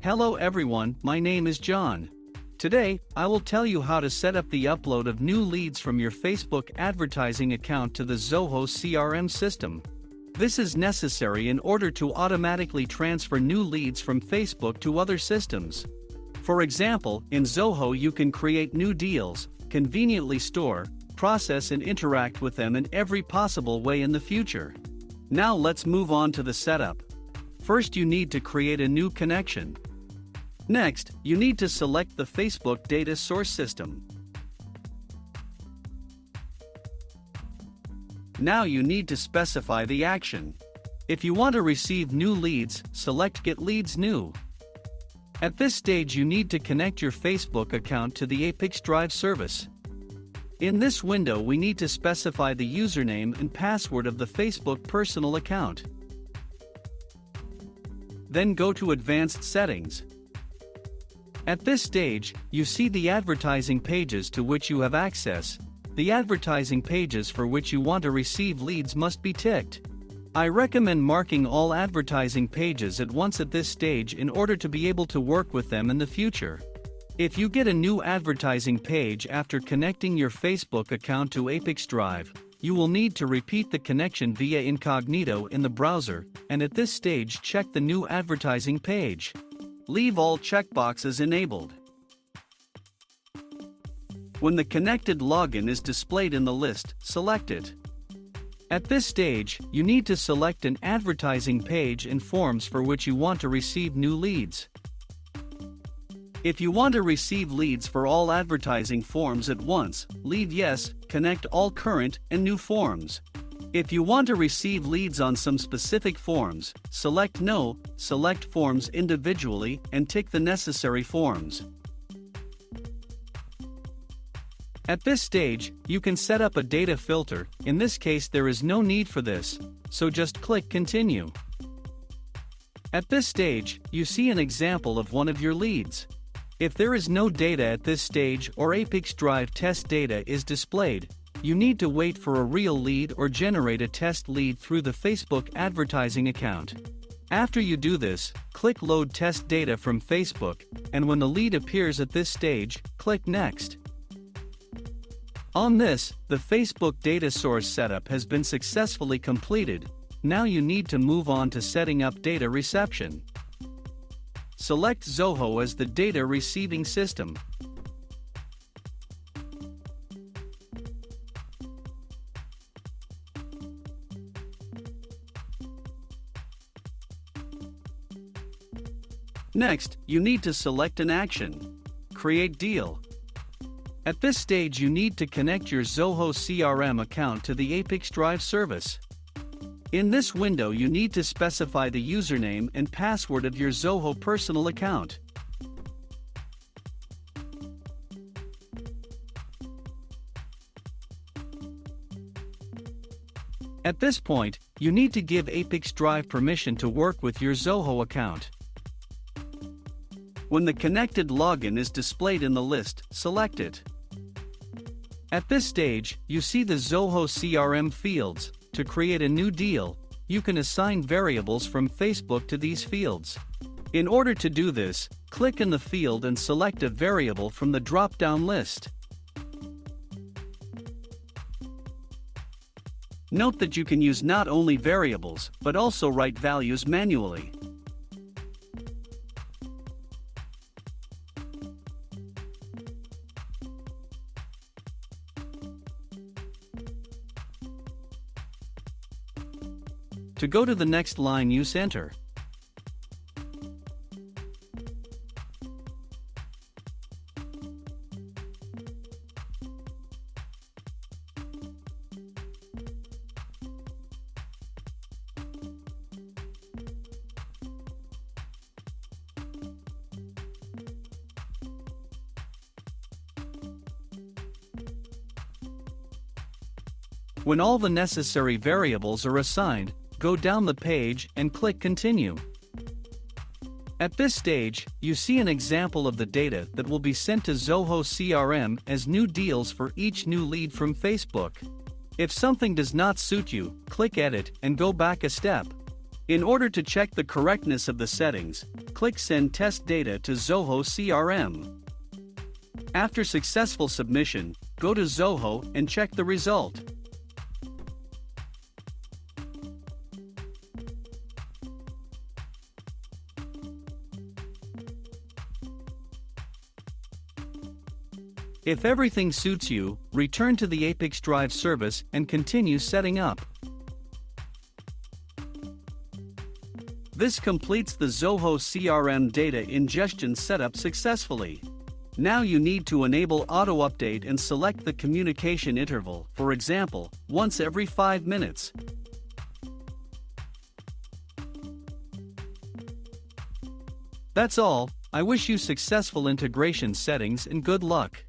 Hello everyone, my name is John. Today, I will tell you how to set up the upload of new leads from your Facebook advertising account to the Zoho CRM system. This is necessary in order to automatically transfer new leads from Facebook to other systems. For example, in Zoho you can create new deals, conveniently store, process and interact with them in every possible way in the future. Now let's move on to the setup. First you need to create a new connection. Next, you need to select the Facebook data source system. Now you need to specify the action. If you want to receive new leads, select Get Leads New. At this stage you need to connect your Facebook account to the ApiX-Drive service. In this window we need to specify the username and password of the Facebook personal account. Then go to Advanced Settings. At this stage, you see the advertising pages to which you have access. The advertising pages for which you want to receive leads must be ticked. I recommend marking all advertising pages at once at this stage in order to be able to work with them in the future. If you get a new advertising page after connecting your Facebook account to ApiX-Drive, you will need to repeat the connection via incognito in the browser, and at this stage check the new advertising page. Leave all checkboxes enabled. When the connected login is displayed in the list, select it. At this stage, you need to select an advertising page and forms for which you want to receive new leads. If you want to receive leads for all advertising forms at once, leave Yes, connect all current and new forms. If you want to receive leads on some specific forms, select No, select forms individually and tick the necessary forms. At this stage, you can set up a data filter. In this case there is no need for this, so just click Continue. At this stage, you see an example of one of your leads. If there is no data at this stage or ApiX-Drive test data is displayed, you need to wait for a real lead or generate a test lead through the Facebook advertising account. After you do this, click Load Test Data from Facebook, and when the lead appears at this stage, click Next. On this, the Facebook data source setup has been successfully completed. Now you need to move on to setting up data reception. Select Zoho as the data receiving system. Next, you need to select an action. Create Deal. At this stage you need to connect your Zoho CRM account to the ApiX-Drive service. In this window you need to specify the username and password of your Zoho personal account. At this point, you need to give ApiX-Drive permission to work with your Zoho account. When the connected login is displayed in the list, select it. At this stage, you see the Zoho CRM fields. To create a new deal, you can assign variables from Facebook to these fields. In order to do this, click in the field and select a variable from the drop-down list. Note that you can use not only variables, but also write values manually. To go to the next line, use Enter. When all the necessary variables are assigned, go down the page and click Continue. At this stage, you see an example of the data that will be sent to Zoho CRM as new deals for each new lead from Facebook. If something does not suit you, click Edit and go back a step. In order to check the correctness of the settings, click Send Test Data to Zoho CRM. After successful submission, go to Zoho and check the result. If everything suits you, return to the ApiX-Drive service and continue setting up. This completes the Zoho CRM data ingestion setup successfully. Now you need to enable auto update and select the communication interval, for example, once every 5 minutes. That's all. I wish you successful integration settings and good luck.